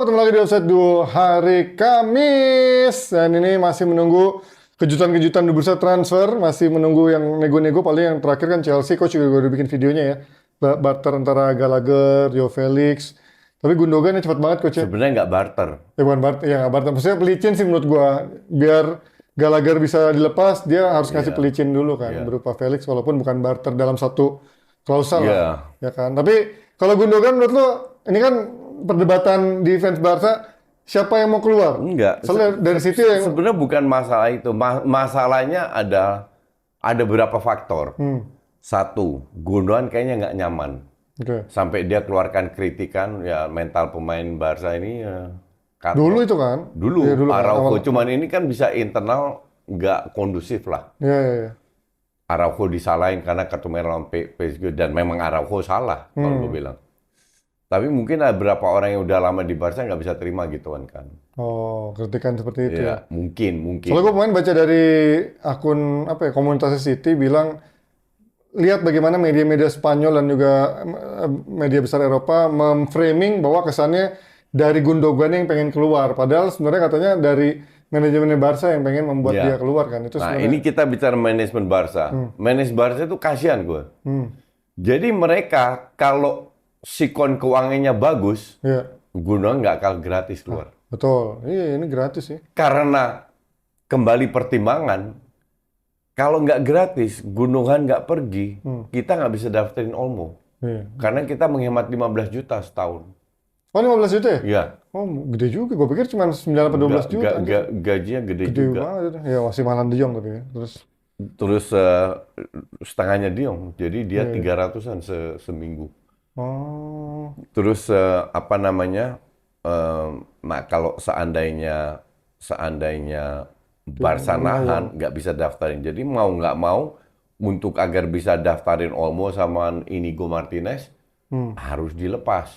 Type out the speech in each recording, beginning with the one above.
ketemu lagi di Offside Duo hari Kamis. Dan ini masih menunggu kejutan-kejutan di bursa transfer. Masih menunggu yang nego-nego. Paling yang terakhir kan Chelsea, coach juga udah bikin videonya ya. Barter antara Gallagher, Joe Felix. Tapi Gundogan cepat banget coach ya. Sebenarnya nggak barter. Bukan barter, ya nggak barter. Maksudnya pelicin sih menurut gua. Biar Gallagher bisa dilepas, dia harus kasih pelicin dulu kan. Berupa Felix, walaupun bukan barter dalam satu klausul lah. Ya kan. Tapi kalau Gundogan menurut lo, ini kan perdebatan di fans Barca, siapa yang mau keluar? Enggak. Soalnya dari situ yang Sebenarnya bukan masalah itu. Masalahnya ada beberapa faktor. Satu, Gundogan kayaknya nggak nyaman. Sampai dia keluarkan kritikan, ya mental pemain Barca ini kacau. dulu itu kan? Dulu, Ya, dulu Araujo. Cuman ini kan bisa internal nggak kondusif lah. Iya. Araujo disalahin karena kartu merah lawan PSG, dan memang Araujo salah kalau gue bilang. Tapi mungkin ada beberapa orang yang udah lama di Barca nggak bisa terima gituan kan. Oh, kritikan seperti itu ya? Mungkin. Soalnya gue kemarin baca dari akun komunitas City bilang, lihat bagaimana media-media Spanyol dan juga media besar Eropa memframing bahwa kesannya dari Gundogan yang pengen keluar. Padahal sebenarnya katanya dari manajemen Barca yang pengen membuat dia keluar kan. Itu nah sebenarnya... ini kita bicara manajemen Barca. Manajemen Barca itu kasihan gue. Jadi mereka kalau sikon keuangannya bagus, Gundogan nggak akan gratis keluar. Betul, iya ini gratis sih. Karena kembali pertimbangan, kalau nggak gratis, Gundogan nggak pergi, kita nggak bisa daftarin Olmo. Karena kita menghemat 15 juta setahun. Oh 15 juta ya? Iya. Oh gede juga, gue pikir cuma 9 atau 12 juta. Gajinya gede juga. Banget. Ya masih malam De Jong tapi ya. Terus setengahnya De Jong, jadi dia 300-an seminggu. Oh. Terus nah kalau seandainya Barca nahan, nggak bisa daftarin. Jadi mau nggak mau, untuk agar bisa daftarin Olmo sama Inigo Martinez, harus dilepas.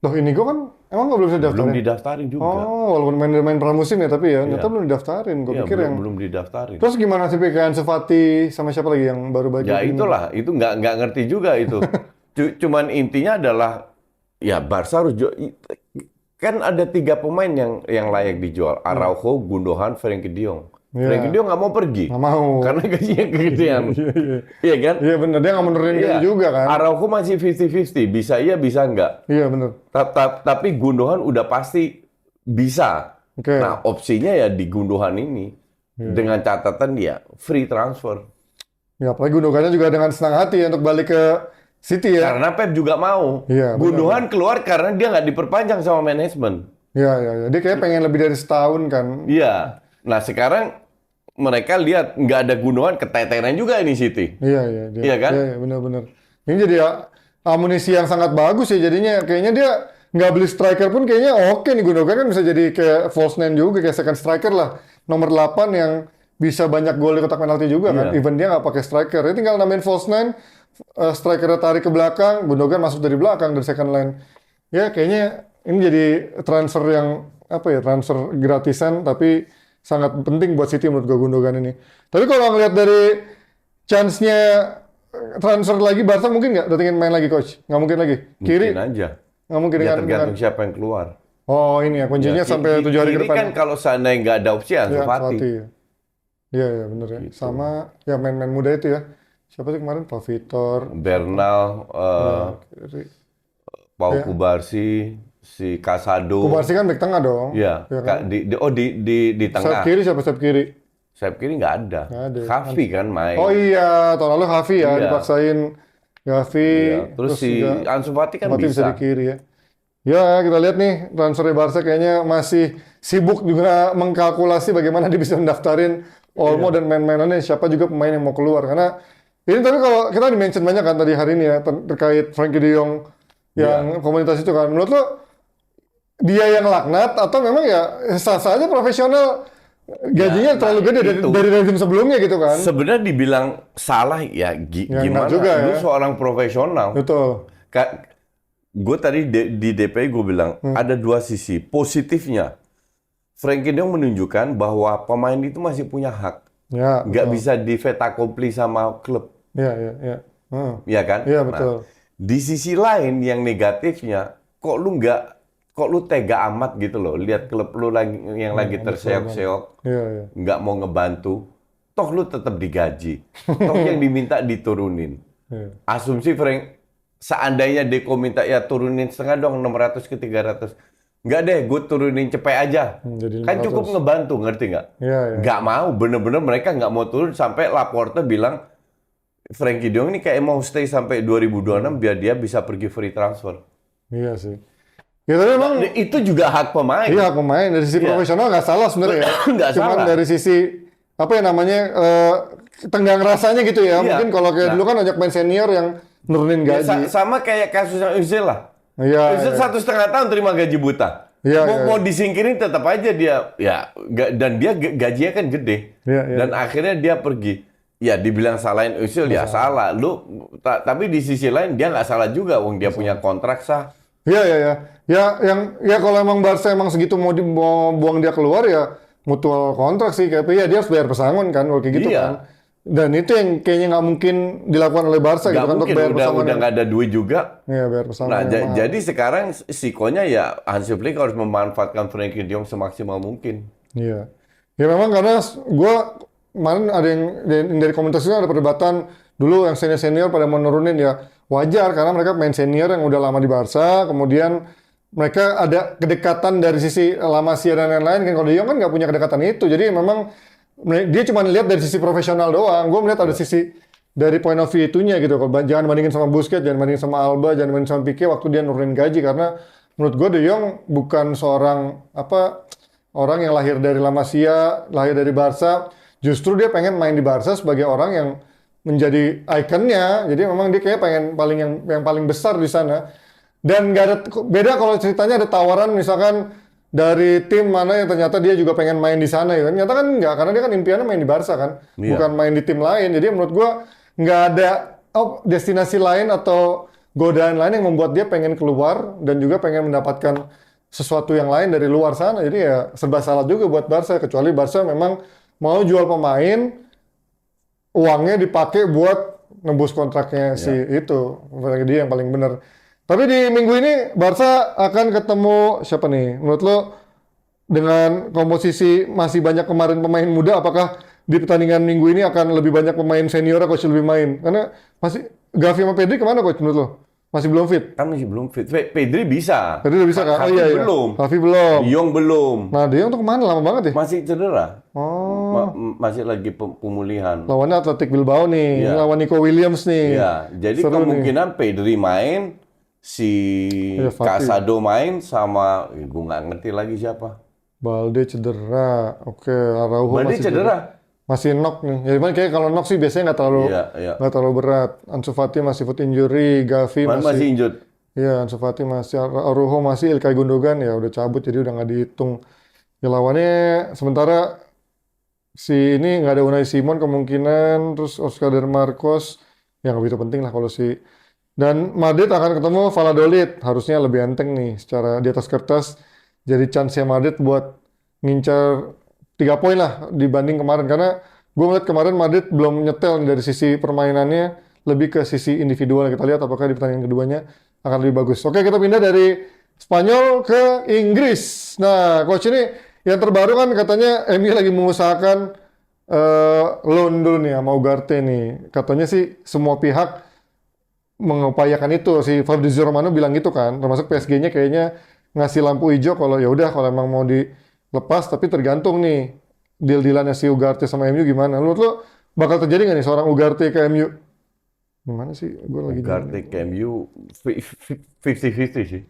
Loh Inigo kan emang nggak belum didaftarin? Belum didaftarin juga. Oh, walaupun main pramusim ya, tapi ya ternyata belum didaftarin. Gue pikir belum didaftarin. Terus gimana sih PKN Sefati sama siapa lagi yang baru baju? Ya itulah, itu nggak ngerti juga itu. Cuman intinya adalah, ya Barca harus kan ada 3 pemain yang layak dijual. Araujo, Gundogan, Frenkie de Jong. Frenkie de Jong nggak mau pergi. Nggak mau. Karena gajinya kegedean. Iya kan? Iya bener, dia nggak mau nurunin gaji juga kan. Araujo masih 50-50, bisa iya bisa nggak. Iya bener. Tapi Gundogan udah pasti bisa. Nah opsinya ya di Gundogan ini. Dengan catatan dia free transfer. Ya apalagi Gundogannya juga dengan senang hati ya untuk balik ke City ya. Karena Pep juga mau. bener. Gundogan keluar karena dia nggak diperpanjang sama manajemen. Iya. Dia kayak pengen lebih dari setahun kan. Iya. Nah sekarang mereka lihat nggak ada Gundogan, keteteran juga ini City. Iya. Iya kan? Iya benar. Ini jadi amunisi yang sangat bagus ya jadinya. Kayaknya dia nggak beli striker pun kayaknya oke nih. Gundogan kan bisa jadi kayak false nine juga, kayak second striker lah. Nomor 8 yang bisa banyak gol di kotak penalti juga kan. Even dia nggak pakai striker. Dia tinggal namain false nine. Strikernya tarik ke belakang, Gundogan masuk dari belakang dari second line. Ya kayaknya ini jadi transfer yang transfer gratisan tapi sangat penting buat City menurut gue Gundogan ini. Tapi kalau ngelihat dari chance-nya transfer lagi Barca mungkin nggak datengin main lagi coach? Nggak mungkin lagi. Kiri mungkin aja. Nggak mungkin Ya tergantung siapa yang keluar. Oh ini ya kuncinya sampai 7 hari ke depan. Kan kalau seandainya nggak ada opsi Ansu Fati. Iya benar ya. Gitu. Sama ya main-main muda itu ya. Siapa sih kemarin? Pak Vitor, Bernal, Pau Kubarsi, si Casado. Kubarsi kan back tengah dong. Iya. Kan? Di tengah. Sayap kiri siapa sayap kiri? Sayap kiri nggak ada. Xavi kan main. Oh iya, tahun lalu Xavi ya dipaksain Xavi. Iya. Terus si Ansu Fati kan bisa di kiri ya. Ya kita lihat nih transfer Barca kayaknya masih sibuk juga mengkalkulasi bagaimana dia bisa mendaftarin Olmo dan main-mainannya siapa juga pemain yang mau keluar karena ini tapi kalau kita di-mention banyak kan tadi hari ini ya terkait Frenkie de Jong yang komunitas itu kan. Menurut lo dia yang laknat atau memang ya sah-sah aja profesional gajinya terlalu gede dari rezim sebelumnya gitu kan? Sebenarnya dibilang salah ya gimana? Juga, lu seorang profesional. Betul. Gue tadi di DPI gue bilang ada 2 sisi. Positifnya Frenkie de Jong menunjukkan bahwa pemain itu masih punya hak. Ya, nggak bisa di fait accompli sama klub. Iya kan? Iya betul. Nah, di sisi lain yang negatifnya, kok lu nggak kok lu tega amat gitu loh, lihat klub lu yang lagi terseok-seok, nggak mau ngebantu, toh lu tetap digaji, toh yang diminta diturunin. Asumsi Frank, seandainya Deco minta ya turunin setengah dong 600 ke 300. Nggak deh, gue turunin cepet aja. Kan cukup ngebantu, ngerti nggak? Nggak mau, bener-bener mereka nggak mau turun sampai Laporte bilang, Frenkie de Jong ini kayak mau stay sampai 2026 biar dia bisa pergi free transfer. Iya sih. Ya tapi memang itu juga hak pemain. Iya, hak pemain dari sisi profesional nggak salah sebenarnya ya. Cuman salah. Dari sisi apa ya namanya tenggang rasanya gitu ya. Mungkin kalau kayak dulu kan banyak pemain senior yang nurunin gaji. Sama kayak kasusnya Özil lah. Özil 1,5 tahun terima gaji buta. Mau disingkirin tetap aja dia dan dia gajinya kan gede. Dan akhirnya dia pergi. Ya dibilang salahin Özil ya salah. Tapi di sisi lain dia nggak salah juga. Wong dia punya kontrak sah. Ya kalau emang Barca emang segitu mau buang dia keluar ya mutual kontrak sih, kayak dia harus bayar pesangon kan kalau kayak gitu kan. Dan itu yang kayaknya nggak mungkin dilakukan oleh Barca gitu kan, untuk bayar pesangon. Udah nggak ada duit juga. Iya, bayar pesangon. Nah, jadi sekarang sikonya ya Hansi Flick harus memanfaatkan Frenkie de Jong semaksimal mungkin. Iya. Ya memang karena kemarin ada yang dari komunitas itu ada perdebatan dulu yang senior pada mau nurunin ya. Wajar karena mereka pemain senior yang udah lama di Barca, kemudian mereka ada kedekatan dari sisi La Masia dan lain-lain kan. Kalau De Jong kan nggak punya kedekatan itu, jadi memang dia cuma lihat dari sisi profesional doang. Gue melihat ada sisi dari point of view itunya gitu. Jangan bandingin sama Busquets, jangan bandingin sama Alba, jangan bandingin sama Pique waktu dia nurunin gaji, karena menurut gue De Jong bukan seorang orang yang lahir dari La Masia, lahir dari Barca. Justru dia pengen main di Barca sebagai orang yang menjadi ikonnya, jadi memang dia kayak pengen yang paling besar di sana. Dan nggak ada beda kalau ceritanya ada tawaran misalkan dari tim mana yang ternyata dia juga pengen main di sana ya kan. Ternyata kan nggak, karena dia kan impiannya main di Barca kan, bukan main di tim lain. Jadi menurut gua nggak ada destinasi lain atau godaan lain yang membuat dia pengen keluar dan juga pengen mendapatkan sesuatu yang lain dari luar sana. Jadi ya serba salah juga buat Barca, kecuali Barca memang mau jual pemain, uangnya dipakai buat nebus kontraknya si itu. Dia yang paling benar. Tapi di minggu ini Barca akan ketemu siapa nih? Menurut lo dengan komposisi masih banyak kemarin pemain muda, apakah di pertandingan minggu ini akan lebih banyak pemain senior coach lebih main? Karena masih Gavi sama Pedri kemana coach menurut lo? Masih belum fit? Kan masih belum fit. Pedri bisa. Pedri bisa kan? Gavi belum. Gavi belum. De Jong belum. Nah, De Jong tuh kemana? Lama banget ya? Masih cedera. Masih lagi pemulihan. Lawannya Athletic Bilbao nih. Lawan Nico Williams nih. Iya. Jadi kemungkinan Pedri main, si Casado main, sama gue nggak ngerti lagi siapa. Balde cedera. Oke, Araujo Balde masih cedera. Masih knock nih. Ya cuman kayak kalau knock sih biasanya nggak terlalu berat. Ansu Fati masih foot injury, Gavi masih injured. Iya, Ansu Fati masih, Araujo masih, Ilkay Gundogan ya udah cabut jadi udah nggak dihitung. Ya lawannya sementara si ini nggak ada Unai Simon kemungkinan, terus Oscar de Marcos yang nggak begitu penting lah kalau si. Dan Madrid akan ketemu Valladolid, harusnya lebih enteng nih secara di atas kertas. Jadi chance-nya Madrid buat ngincar 3 poin lah dibanding kemarin, karena gue melihat kemarin Madrid belum nyetel dari sisi permainannya, lebih ke sisi individual. Kita lihat apakah di pertandingan keduanya akan lebih bagus. Oke, kita pindah dari Spanyol ke Inggris. Nah, coach ini yang terbaru kan katanya MU lagi mengusahakan loan dulu nih sama Ugarte nih. Katanya sih semua pihak mengupayakan itu. Si Fabrizio Romano bilang gitu kan, termasuk PSG-nya kayaknya ngasih lampu hijau kalau ya udah kalau emang mau dilepas, tapi tergantung nih deal-dealannya si Ugarte sama MU gimana. Menurut lo bakal terjadi nggak nih seorang Ugarte ke MU? Gimana sih? Ugarte ke MU 50-50 sih.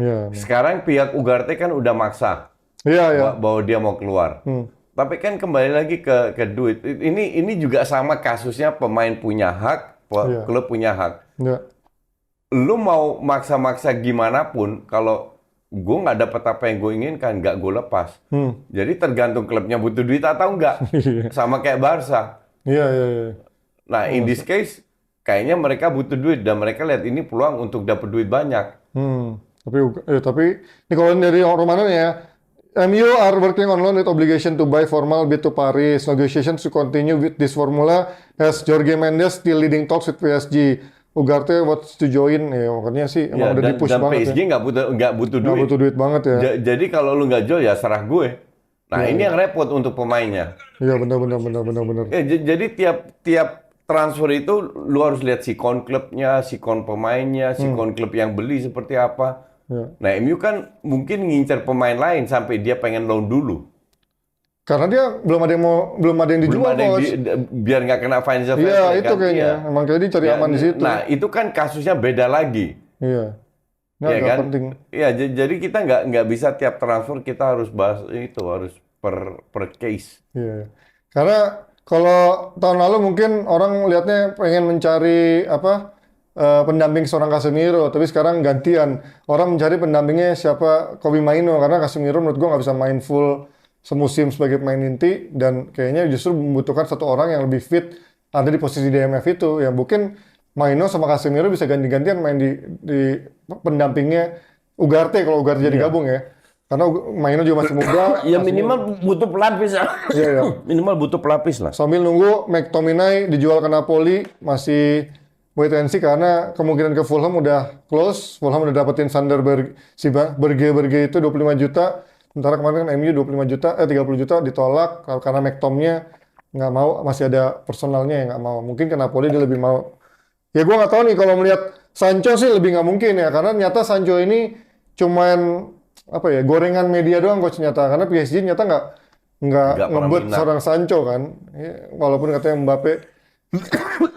Ya, sekarang pihak Ugarte kan udah maksa bahwa dia mau keluar. Tapi kan kembali lagi ke duit. Ini juga sama kasusnya, pemain punya hak, klub punya hak. Lu mau maksa-maksa gimana pun, kalau gue nggak dapat apa yang gue inginkan, nggak gue lepas. Jadi tergantung klubnya butuh duit atau enggak. Sama kayak Barca. Iya. Nah, in this case, kayaknya mereka butuh duit dan mereka lihat ini peluang untuk dapat duit banyak. Tapi ini kalau dari Romano ya, MU are working on loan with obligation to buy formal bid to Paris. Negotiations to continue with this formula as Jorge Mendes still leading talks with PSG. Ugarte what's to join ya, makanya sih Ya, emang udah di-push dan banget PSG ya. nggak butuh Nggak duit. butuh duit banget ya. Jadi kalau lu nggak jual ya serah gue. Nah, Iya, ini yang repot untuk pemainnya. Iya benar. Ya, jadi tiap transfer itu lu harus lihat sikon klubnya, sikon pemainnya, sikon klub yang beli seperti apa. Ya. Nah, MU kan mungkin ngincer pemain lain sampai dia pengen loan dulu. Karena dia belum ada yang Belum dijual ada yang coach. biar nggak kena financial fair Iya play itu kan. kayaknya. Iya. Emang kayak dia cari Ya, aman di situ. Nah, itu kan kasusnya beda lagi. Iya. Ya Nggak kan? penting. Ya, jadi kita nggak bisa tiap transfer kita harus bahas itu, harus per case. Iya. Karena kalau tahun lalu mungkin orang lihatnya pengen mencari apa pendamping seorang Casemiro, tapi sekarang gantian. Orang mencari pendampingnya siapa, Kobbie Mainoo, karena Casemiro menurut gua nggak bisa main full semusim sebagai pemain inti, dan kayaknya justru membutuhkan satu orang yang lebih fit ada di posisi DMF itu. Ya mungkin Mainoo sama Casemiro bisa ganti-gantian main di pendampingnya Ugarte kalau Ugarte jadi gabung ya. Karena Mainoo juga masih muda. Ya minimal butuh pelapis. Iya, iya. Minimal butuh pelapis lah. Sambil nunggu McTominay dijual ke Napoli, masih wait and see karena kemungkinan ke Fulham udah close. Fulham udah dapetin Sander Berge itu 25 juta. Sementara kemarin kan MU 30 juta ditolak karena McTomnya nggak mau, masih ada personalnya yang nggak mau. Mungkin ke Napoli dia lebih mau. Ya gue nggak tahu nih, kalau melihat Sancho sih lebih nggak mungkin ya, karena nyata Sancho ini cuman apa ya, gorengan media doang coach nyata, karena PSG nyata nggak Nggak pernah ngebet minat. seorang Sancho kan. Ya, walaupun katanya Mbappe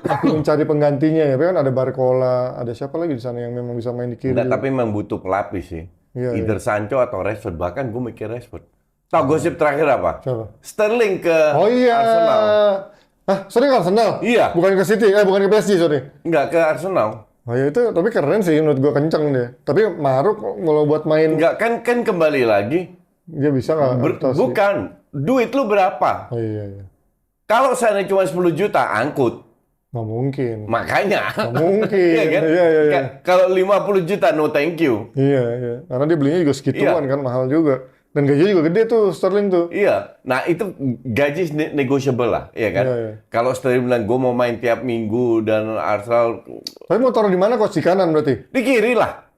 masih mencari penggantinya ya, tapi kan ada Barcola, ada siapa lagi di sana yang memang bisa main di kiri. Nggak, tapi memang butuh pelapis sih. Iya, Either Sancho atau Rashford. Bahkan gue mikir Rashford. Tahu gosip terakhir apa? Siapa? Sterling ke Oh iya. Arsenal. Sorry ke Arsenal? Iya. Bukan ke City, bukan ke PSG, sorry. Nggak ke Arsenal. Oh ya itu, tapi keren sih menurut gua, kenceng deh. Tapi Maruk kalau buat main, Nggak, kan kembali lagi. dia bisa nggak adaptasi? Bukan. Duit lu berapa? Oh iya. Kalau saya cuma 10 juta, angkut. Nggak mungkin. Makanya. Nggak mungkin. Iya kan? Iya. Kalau 50 juta, no thank you. Iya. Karena dia belinya juga segituan Iya. kan, mahal juga. Dan gajinya juga gede tuh, Sterling tuh. Iya, nah itu gaji negotiable lah, iya kan? Iya. Kalau Sterling bilang gue mau main tiap minggu dan Arsenal Tapi mau taruh di mana coach? Di kanan berarti? di kiri lah.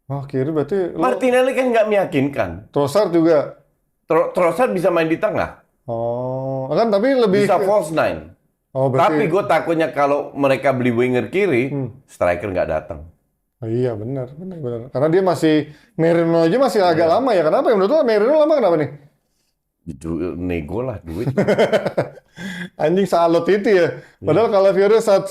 Oh kiri berarti. Martinelli kan nggak meyakinkan. Trossard juga. Trossard bisa main di tengah, Oh, kan tapi lebih. bisa false nine. Oh Tapi berarti. gue takutnya kalau mereka beli winger kiri, striker nggak datang. Oh, iya benar. Karena dia masih, Merino aja masih agak lama ya. Kenapa ya menurut lo Merino lama kenapa nih? Nego lah duit. Anjing salot itu ya. Padahal kalau Fiore set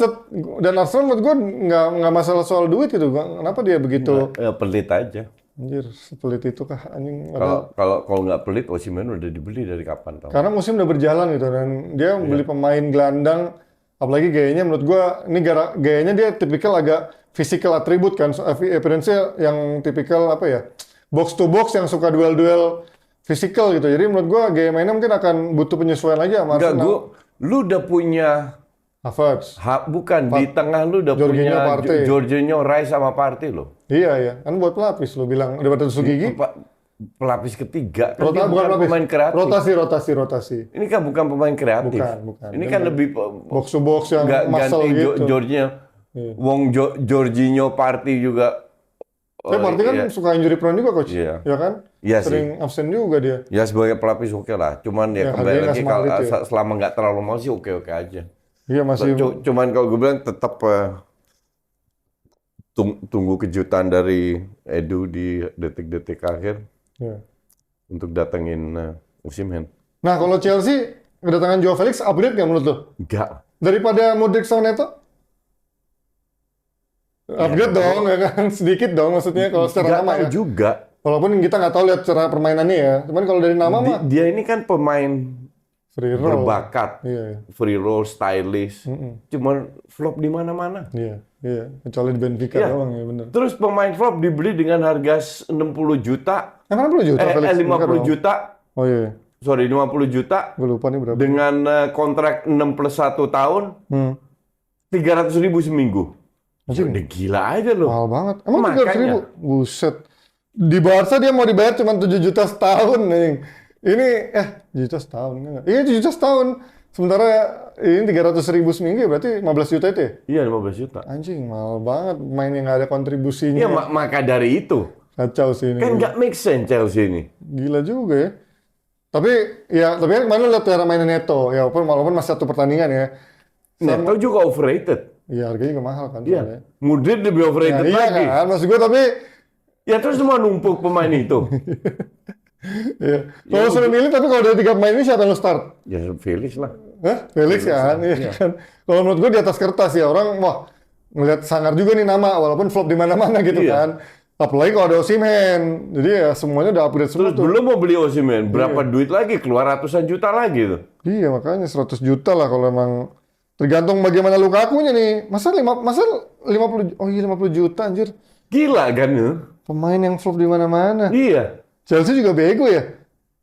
dan Arsenal menurut gue nggak masalah soal duit gitu. Kenapa dia begitu? Pelit aja. Anjir, sepelit itu kah anjing? Kalau nggak pelit, Osimhen udah dibeli dari kapan tau? Karena musim udah berjalan gitu, dan dia beli pemain gelandang, apalagi gayanya menurut gue ini gayanya dia tipikal agak physical attribute kan, appearance-nya yang tipikal apa ya, box to box yang suka duel-duel physical gitu. Jadi menurut gue gaya mainnya mungkin akan butuh penyesuaian aja sama Enggak, Arsenal. lu udah punya Havertz. bukan di tengah lu udah Jorginho, punya Partey. Jorginho, Rice sama Partey lo. Iya, kan buat pelapis lo bilang daripada tusuk gigi. Pelapis ketiga kan dia Bukan bukan pelapis. pemain kreatif. Rotasi. Ini kan bukan pemain kreatif. Bukan. Ini kan lebih Box to box yang muscle ganti gitu. Jorginho. Wong Jorginho, Partey juga. Tapi Partey kan suka injury prone juga coach. Iya. Ya kan? Iya Sering absen juga dia. Ya sebagai pelapis oke lah. Cuman ya Ya, kembali harganya lagi nggak semahal kalau itu ya. selama nggak terlalu mahal sih oke aja. Iya masih. Cuman kalau gue bilang tetap tunggu kejutan dari Edu di detik-detik akhir Ya. untuk datengin Osimhen. Nah kalau Chelsea kedatangan Joao Felix upgrade nggak menurut lo? Enggak. Daripada Modric sama Neto? Upgrade dong, ya kan? Sedikit dong maksudnya kalau secara Nggak nama tahu ya. juga. Walaupun kita nggak tahu lihat cara permainannya ya. Cuman kalau dari nama mah Dia ini kan pemain free roll. berbakat, Iya. free roll, stylish. Cuman flop di mana-mana. Iya. Kecuali di Benfica Iya. doang ya bener. Terus pemain flop dibeli dengan harga 60 juta, 60 juta Felix. 50 dong. juta, Oh iya. sorry 50 juta Gue lupa nih berapa. dengan kontrak 6+1 tahun, 300.000 seminggu. Anjing. Udah gila aja loh. Mahal banget. Emang Makanya. 300.000? Buset. Di Barca dia mau dibayar cuma 7 juta setahun nih. Ini 7 juta setahun enggak? Iya 7 juta setahun. Sementara ini 300.000 seminggu ya, berarti 15 juta itu ya? Iya, 15 juta. Anjing, mahal banget main yang nggak ada kontribusinya. Iya, maka dari itu. Kacau sih ini. Kan nggak make sense Chelsea ini. Gila juga ya. Tapi kan kemarin lihat cara mainnya Neto. Ya walaupun masih satu pertandingan ya. Neto juga overrated. Iya, harganya juga mahal kan. Iya. Mudryk lebih overrated Iya lagi. kan, maksud gue tapi Ya terus semua numpuk pemain itu. iya. Kalau suruh milih, tapi kalau dari 3 pemain ini siapa yang lo start? Ya Felix lah. Hah? Felix kan? Iya kan. Kalau menurut gue di atas kertas ya orang, wah ngeliat sangar juga nih nama, walaupun flop di mana-mana gitu Iya. kan. Apalagi kalau ada Osimhen. Jadi ya semuanya udah upgrade semua Terus tuh. belum mau beli Osimhen, berapa duit lagi? Keluar ratusan juta lagi tuh. Iya, makanya 100 juta lah kalau emang tergantung bagaimana Lukakunya nih. Masa 50, oh iya 50 juta anjir. Gila kan ya? Pemain yang flop di mana-mana. Iya. Chelsea juga bego ya.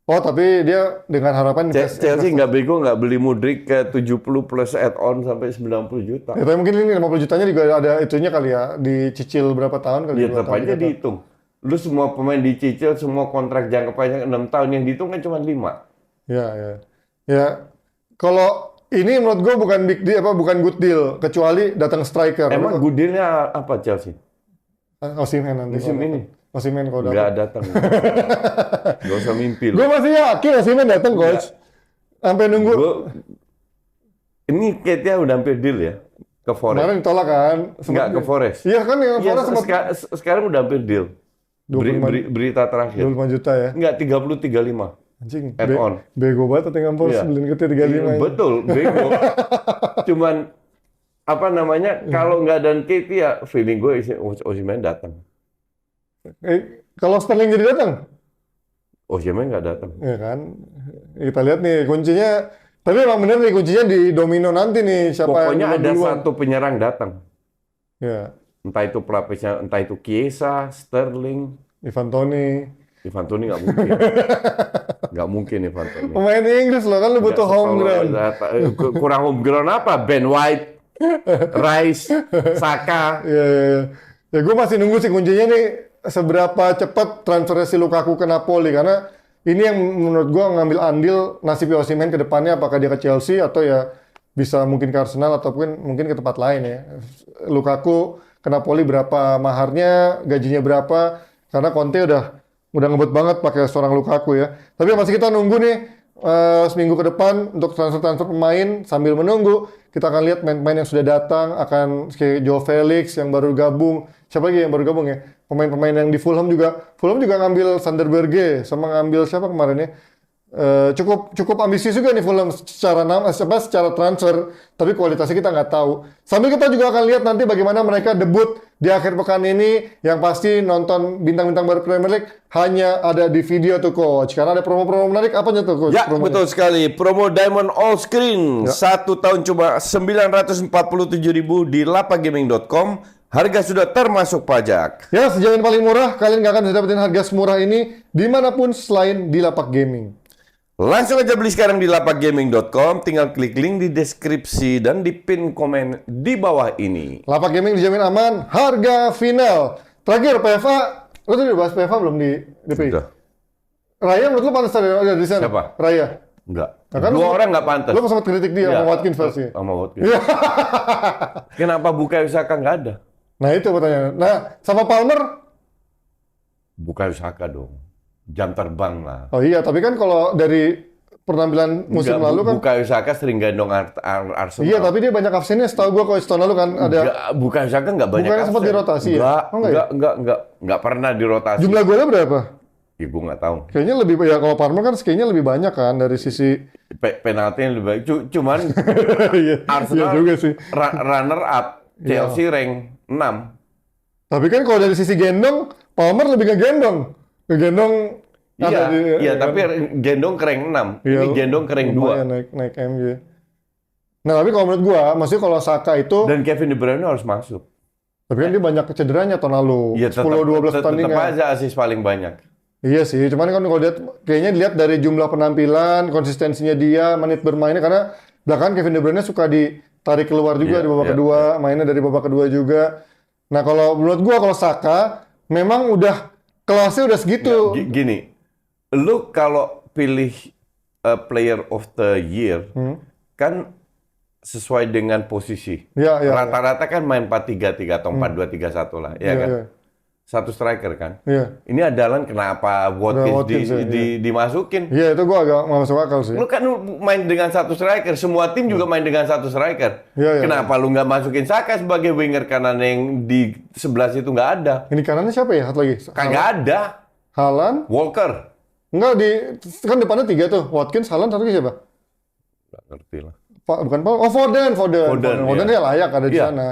Oh, tapi dia dengan harapan Chelsea nggak bego nggak beli Mudryk ke 70 plus add-on sampai 90 juta. Ya, tapi mungkin ini 50 jutanya juga ada itunya kali ya, dicicil berapa tahun kali. Ya tetap aja dihitung. Lu semua pemain dicicil, semua kontrak jangka panjang 6 tahun, yang dihitung kan cuma 5. Ya, ya. Ya, kalau ini menurut gue bukan big deal, bukan good deal, kecuali datang striker. Emang good deal-nya apa Chelsea? Osimhen nanti. Musim ini? Osimhen kalau Nggak datang. datang. Nggak usah mimpi lu. Gue masih yakin Osimhen datang, coach. Sampai nunggu. Ini kayaknya udah hampir deal ya ke Forest. Kemarin ditolak kan? Nggak ke Forest. Iya kan, yang Iya, Forest sempat sekarang udah hampir deal. 25 Berita terakhir. 25 juta ya. Enggak, 30-35. Anjing, Add-on. bego banget Nottingham Forest Iya. beliin ke 35. Betul, bego. Cuman apa namanya? Kalau nggak dan Kate ya feeling gue Osimhen datang. Kalau Sterling jadi datang? Osimhen nggak datang. Ya kan? Kita lihat nih kuncinya. Tapi emang bener nih kuncinya di domino nanti nih siapa Pokoknya yang ada duluan. satu penyerang datang. Ya, Entah itu pelapisnya, entah itu Chiesa, Sterling, Ivan Toney. Ivan Toney nggak mungkin. Nggak mungkin Ivan Toney. Pemain Inggris loh kan lu butuh home ground. Kurang home ground apa? Ben White, Rice, Saka. Ya. Ya gue masih nunggu sih kuncinya nih seberapa cepat transfer si Lukaku ke Napoli karena ini yang menurut gue ngambil andil nasib Osimhen ke depannya apakah dia ke Chelsea atau ya bisa mungkin ke Arsenal ataupun mungkin ke tempat lain ya. Lukaku ke Napoli berapa maharnya, gajinya berapa karena Conte udah ngebet banget pakai seorang Lukaku ya. Tapi masih kita nunggu nih seminggu ke depan untuk transfer pemain sambil menunggu kita akan lihat pemain yang sudah datang akan kayak Joe Felix yang baru gabung. Siapa lagi yang baru gabung ya? Pemain-pemain yang di Fulham juga ngambil Sander Berge sama ngambil siapa kemarin ya? Cukup ambisius juga nih Fulham secara transfer, tapi kualitasnya kita nggak tahu. Sambil kita juga akan lihat nanti bagaimana mereka debut di akhir pekan ini. Yang pasti nonton bintang-bintang baru Premier League hanya ada di video tuh coach. Karena ada promo-promo menarik. Apanya tuh coach? Ya, promonya? betul sekali. Promo Diamond All Screen. 1 tahun cuma 947.000 di lapakgaming.com. Harga sudah termasuk pajak. Ya, sejauh yang paling murah. Kalian nggak akan bisa dapetin harga semurah ini dimanapun selain di Lapak Gaming. Langsung aja beli sekarang di lapakgaming.com. Tinggal klik link di deskripsi dan di pin komen di bawah ini. Lapak Gaming dijamin aman. Harga final. Terakhir PFA. Lo tadi udah bahas PFA belum di DPI? Sudah. Raya menurut lo pantas ada di sana? Siapa? Raya. Enggak. Nah, kan Dua lu- orang nggak pantas. Lo sempat kritik dia Iya, sama Watkins versi. Sama Watkins. Kenapa Bukayo Saka nggak ada? Nah itu pertanyaan. Nah sama Palmer. Bukayo Saka dong. Jam terbang lah. Oh iya, tapi kan kalau dari penampilan musim Nggak, lalu kan. Bukayo Saka sering gendong Arsenal. Iya, tapi dia banyak absennya. Setahu gua kalau tahun lalu kan ada. Bukayo Saka nggak banyak. Bukannya sempat absen. dirotasi ya? Nggak, Oh, nggak ya? nggak pernah dirotasi. Jumlah golnya berapa? Ya, gue nggak tahu. Kayaknya lebih ya kalau Palmer kan kayaknya lebih banyak kan dari sisi. Penaltinya lebih baik. Cuman Iya, Arsenal iya juga sih. Runner up, Iya. Chelsea rank 6. Tapi kan kalau dari sisi gendong, Palmer lebih ngegendong. Ngegendong. Iya, iya, kan? tapi gendong ke rank 6. Iya, Ini gendong ke rank 2. lumayan naik MJ. Nah, tapi kalau menurut gua, maksudnya kalau Saka itu, Dan Kevin De Bruyne harus masuk. tapi kan dia banyak cederanya tahun lalu. Iya, 10-12 tetap pertandingan. aja asis paling banyak. Iya sih, cuman kan kalau lihat kayaknya dilihat dari jumlah penampilan, konsistensinya dia, menit bermainnya karena belakangan Kevin De Bruyne suka ditarik keluar juga Iya, di babak iya, kedua, mainnya dari babak kedua juga. Nah, kalau menurut gua kalau Saka memang udah kelasnya udah segitu. Gini, lu kalau pilih player of the year, kan sesuai dengan posisi. Ya, ya, Rata-rata kan main 4-3-3 atau 4-2-3-1 lah, ya kan? ya. Satu striker kan. Iya. Ini adalah kenapa Watkins dimasukin. Iya, itu gue agak nggak masuk akal sih. Lu kan main dengan satu striker, semua tim juga main dengan satu striker. Iya, Kenapa lu nggak masukin Saka sebagai winger kanan yang di sebelah situ nggak ada? Ini kanannya siapa ya? Satu lagi. Kagak ada. Haaland. Walker. Enggak, kan depannya 3 tuh. Watkins, Haaland, satu lagi siapa? Nggak ngerti lah. Bukan Paul. Oh, Foden. Foden dia layak ada di Iya. sana.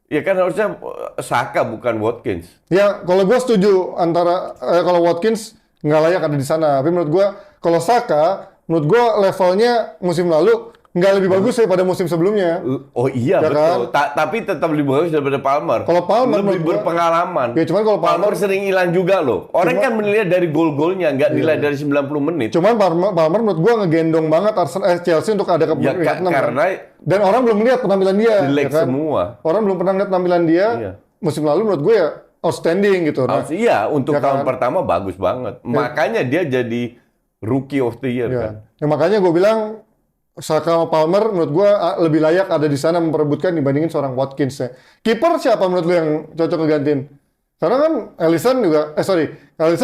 Ya kan harusnya Saka bukan Watkins. Ya, kalau gue setuju antara kalau Watkins nggak layak ada di sana. Tapi menurut gue, kalau Saka, menurut gue levelnya musim lalu nggak lebih bagus daripada musim sebelumnya. Oh iya, Ya betul. Tapi tetap lebih bagus daripada Palmer. Kalau Palmer lebih menurut gua- berpengalaman. Ya, cuman kalau Palmer sering hilang juga loh. Orang kan menilai dari gol-golnya, nggak nilai dari 90 menit. Cuman Palmer menurut gue ngegendong banget Chelsea untuk ada ke Ya peringkat 6. karena Dan orang belum lihat penampilan dia. jelek ya kan? semua. Orang belum pernah lihat penampilan dia. Iya. Musim lalu menurut gue ya outstanding gitu. Nah, Iya, untuk Ya tahun kan? pertama bagus banget. Makanya dia jadi Rookie of the Year ya. kan. Ya, makanya gue bilang Saka sama Palmer menurut gue lebih layak ada di sana memperebutkan dibandingin seorang Watkins ya. Kiper siapa menurut lu yang cocok ngegantiin? Karena kan Alisson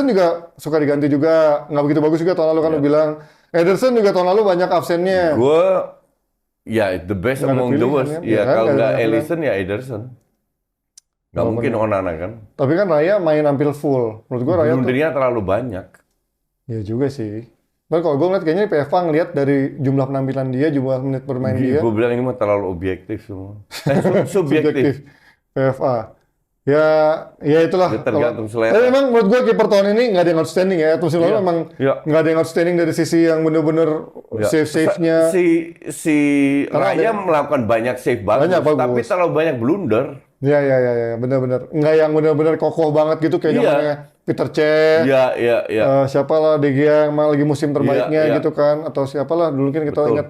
juga suka diganti juga, nggak begitu bagus juga tahun lalu kan lu bilang. Ederson juga tahun lalu banyak absennya. Gue ya the best Nggak ada among the pilihan, worst. ya. Ya, Iya kan? kalau Nggak nggak ada pilihan. Alisson ya Ederson. Nggak mungkin Onana kan. Tapi kan Raya main hampir full. Menurut gue Raya tuh Blundernya terlalu banyak. ya juga sih. Dan kalau gue ngeliat kayaknya PFA ngeliat dari jumlah penampilan dia, jumlah menit bermain dia. Gue bilang ini mah terlalu objektif semua. Subjektif. PFA. Ya itulah. Ya, tergantung selera. Tapi memang menurut gue kiper tahun ini nggak ada yang outstanding ya. Musim lalu memang Iya. nggak ada yang outstanding dari sisi yang bener-bener Ya. save-nya. Si Raya melakukan banyak save bagus, Banyak bagus. tapi terlalu banyak blunder. Ya, bener-bener. Nggak yang bener-bener kokoh banget gitu kayak Iya. zamannya Peter Cech. Iya. Siapa lah De Gea yang lagi musim terbaiknya Iya. gitu kan, atau siapa lah dulu kan kita Betul. ingat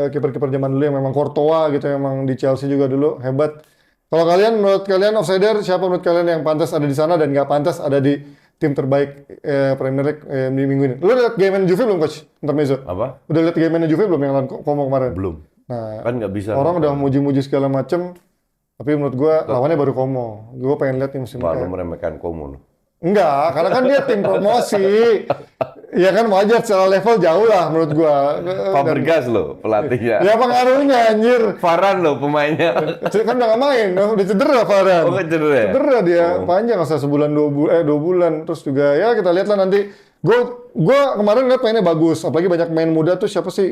kiper-kiper zaman dulu yang memang Courtois gitu, yang memang di Chelsea juga dulu hebat. Kalau menurut kalian outsider siapa menurut kalian yang pantas ada di sana dan nggak pantas ada di tim terbaik Premier League di minggu ini? Lu lihat game Juve belum, Coach? Intermezzo. Apa? Udah lihat game Juve belum yang lawan Como kemarin? Belum. Nah, Kan nggak bisa. orang udah muji-muji segala macem, tapi menurut gua lawannya baru Como. Gua pengen lihat nih musim Wah, lu ini. meremehkan Komun. Enggak, karena kan dia tim promosi. Ya kan wajar secara level jauh lah menurut gua. Fabregas lo pelatihnya. Ya pengaruhnya anjir. Varane lo pemainnya. Kan udah gak main, udah cedera Varane. Oh, kan cedera ya? Cedera dia, panjang masa sebulan 2 bulan. Terus juga ya kita lihat lah nanti. Gua kemarin lihat mainnya bagus, apalagi banyak main muda tuh siapa sih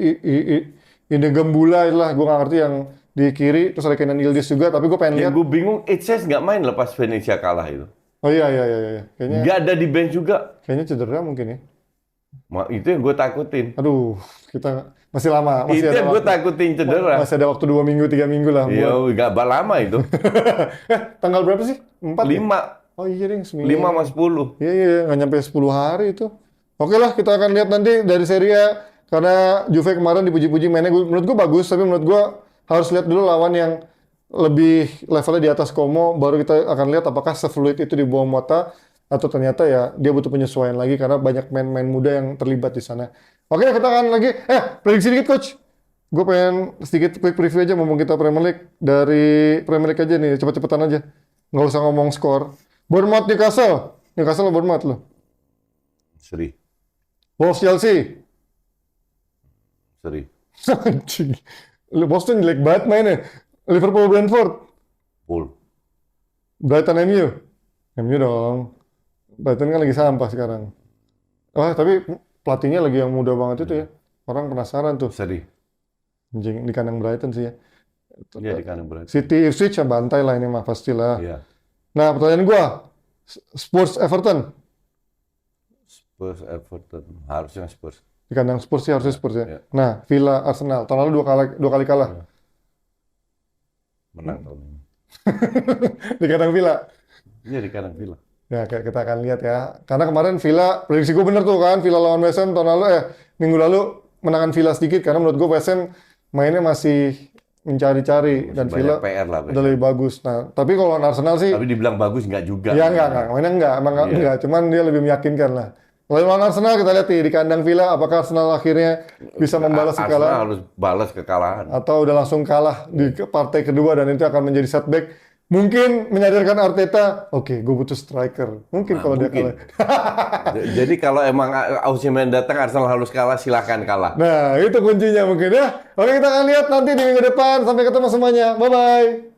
Inde Gembula lah, gua nggak ngerti yang di kiri, terus ada Kenan Yildiz juga, tapi gua pengen lihat. Yang gue bingung, Itses nggak main lepas Venezia kalah itu. Oh iya. Kayaknya Nggak ada di bench juga. cedera mungkin ya. Itu yang gue takutin. Aduh, kita masih lama, masih Itu ada yang gue waktu. takutin cedera. Masih ada waktu 2 minggu, 3 minggu lah. Iya, nggak lama itu. Tanggal berapa sih? 4 ya? 5. Oh iya ding, 5 sama 10. Iya, nggak nyampe 10 hari itu. Oke lah, kita akan lihat nanti dari Serie A. Karena Juve kemarin dipuji-puji mainnya, menurut gue bagus. Tapi menurut gue harus lihat dulu lawan yang lebih levelnya di atas Como. Baru kita akan lihat apakah se-fluid itu di bawah Mota. Atau ternyata ya dia butuh penyesuaian lagi karena banyak main-main muda yang terlibat di sana. Oke, kita akan lagi. Prediksi dikit Coach. Gue pengen sedikit quick preview aja mumpung kita Premier League. Dari Premier League aja nih, cepet-cepetan aja. Nggak usah ngomong skor. Bournemouth Newcastle. Newcastle atau Bournemouth lo? Seri. Wolves Chelsea. Seri. Anjing. Boston jelek banget mainnya. Liverpool Brentford. Full. Brighton MU. MU dong. Brighton kan lagi sampah sekarang. Wah, tapi pelatihnya lagi yang muda banget itu ya. Orang penasaran tuh. Seri. Anjing, di kandang Brighton sih ya. Iya di kanan berarti. City Ipswich ya bantai lah ini mah pastilah. Iya. Nah, pertanyaan gua. Spurs Everton. Spurs Everton. Harusnya Spurs. Di kandang Spurs sih harusnya Spurs ya. Iya. Nah, Villa Arsenal. Tahun lalu dua kali kalah. Menang tahun ini. Di kandang Villa. Iya di kanan Villa. Ya, kita akan lihat ya. Karena kemarin Villa, prediksi gue bener tuh kan, Villa lawan West Ham tahun lalu, minggu lalu menangan Villa sedikit, karena menurut gue West Ham mainnya masih mencari-cari, dan Banyak Villa PR lah. udah lebih bagus. Nah, tapi kalau lawan Arsenal sih, Tapi dibilang bagus nggak juga. ya enggak, mainnya enggak, emang Iya. enggak, cuman dia lebih meyakinkan lah. Selain lawan Arsenal, kita lihat di kandang Villa, apakah Arsenal akhirnya bisa membalas Arsenal kekalahan harus balas kekalahan. atau udah langsung kalah di partai kedua dan itu akan menjadi setback. Mungkin menyadarkan Arteta, oke, gue butuh striker. Mungkin kalau dia mungkin. kalah. Jadi kalau emang Osimhen datang, Arsenal harus kalah, silakan kalah. Nah, itu kuncinya mungkin ya. Oke, kita akan lihat nanti di minggu depan. Sampai ketemu semuanya. Bye-bye.